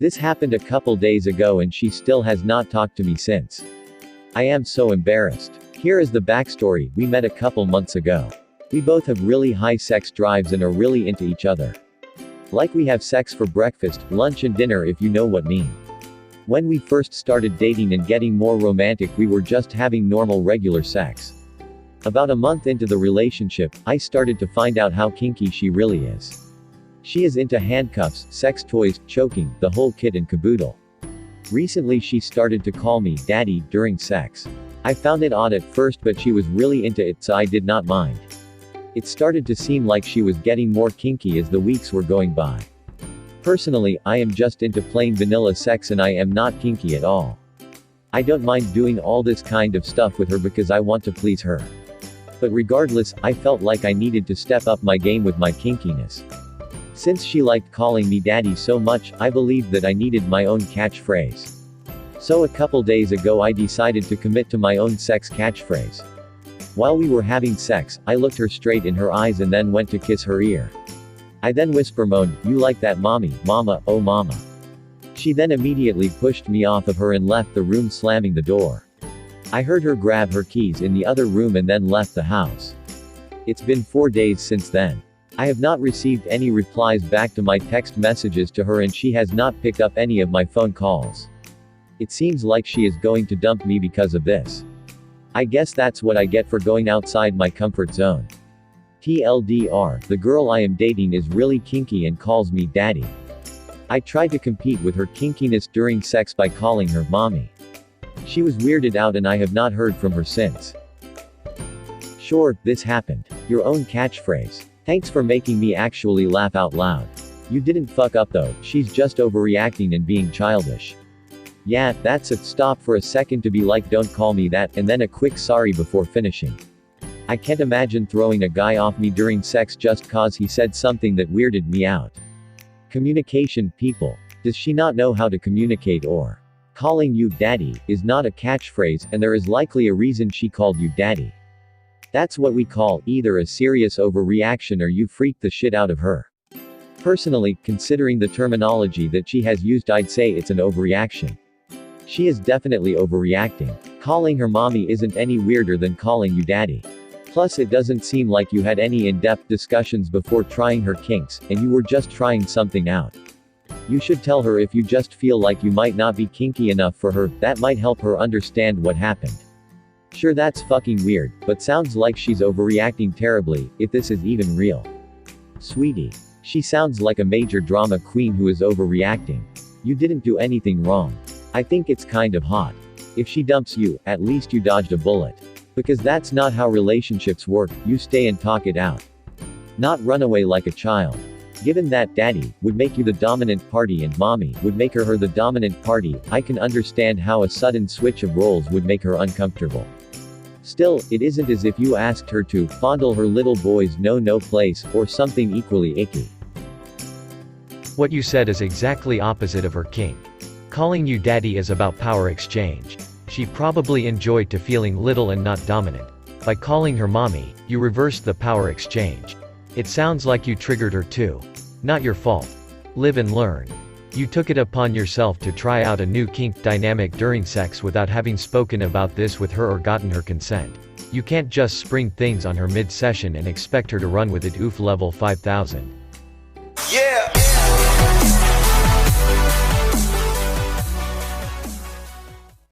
This happened a couple days ago and she still has not talked to me since. I am so embarrassed. Here is the backstory. We met a couple months ago. We both have really high sex drives and are really into each other. Like we have sex for breakfast, lunch and dinner if you know what I mean. When we first started dating and getting more romantic we were just having normal regular sex. About a month into the relationship, I started to find out how kinky she really is. She is into handcuffs, sex toys, choking, the whole kit and caboodle. Recently she started to call me daddy during sex. I found it odd at first but she was really into it so I did not mind. It started to seem like she was getting more kinky as the weeks were going by. Personally, I am just into plain vanilla sex and I am not kinky at all. I don't mind doing all this kind of stuff with her because I want to please her. But regardless, I felt like I needed to step up my game with my kinkiness. Since she liked calling me daddy so much, I believed that I needed my own catchphrase. So a couple days ago I decided to commit to my own sex catchphrase. While we were having sex, I looked her straight in her eyes and then went to kiss her ear. I then whisper moaned, "You like that mommy, mama, oh mama." She then immediately pushed me off of her and left the room slamming the door. I heard her grab her keys in the other room and then left the house. It's been 4 days since then. I have not received any replies back to my text messages to her and she has not picked up any of my phone calls. It seems like she is going to dump me because of this. I guess that's what I get for going outside my comfort zone. TLDR, the girl I am dating is really kinky and calls me daddy. I tried to compete with her kinkiness during sex by calling her mommy. She was weirded out and I have not heard from her since. Sure, this happened. Your own catchphrase. Thanks for making me actually laugh out loud. You didn't fuck up though, she's just overreacting and being childish. Yeah, that's it. Stop for a second to be like don't call me that, and then a quick sorry before finishing. I can't imagine throwing a guy off me during sex just cause he said something that weirded me out. Communication, people. Does she not know how to communicate or? Calling you daddy is not a catchphrase, and there is likely a reason she called you daddy. That's what we call either a serious overreaction or you freaked the shit out of her. Personally, considering the terminology that she has used, I'd say it's an overreaction. She is definitely overreacting. Calling her mommy isn't any weirder than calling you daddy. Plus it doesn't seem like you had any in-depth discussions before trying her kinks, and you were just trying something out. You should tell her if you just feel like you might not be kinky enough for her, that might help her understand what happened. Sure, that's fucking weird, but sounds like she's overreacting terribly, if this is even real. Sweetie. She sounds like a major drama queen who is overreacting. You didn't do anything wrong. I think it's kind of hot. If she dumps you, at least you dodged a bullet. Because that's not how relationships work, you stay and talk it out. Not run away like a child. Given that daddy would make you the dominant party and mommy would make her the dominant party, I can understand how a sudden switch of roles would make her uncomfortable. Still, it isn't as if you asked her to fondle her little boy's no place, or something equally icky. What you said is exactly opposite of her kink. Calling you daddy is about power exchange. She probably enjoyed to feeling little and not dominant. By calling her mommy, you reversed the power exchange. It sounds like you triggered her too. Not your fault. Live and learn. You took it upon yourself to try out a new kink dynamic during sex without having spoken about this with her or gotten her consent. You can't just spring things on her mid-session and expect her to run with it. Oof, level 5000.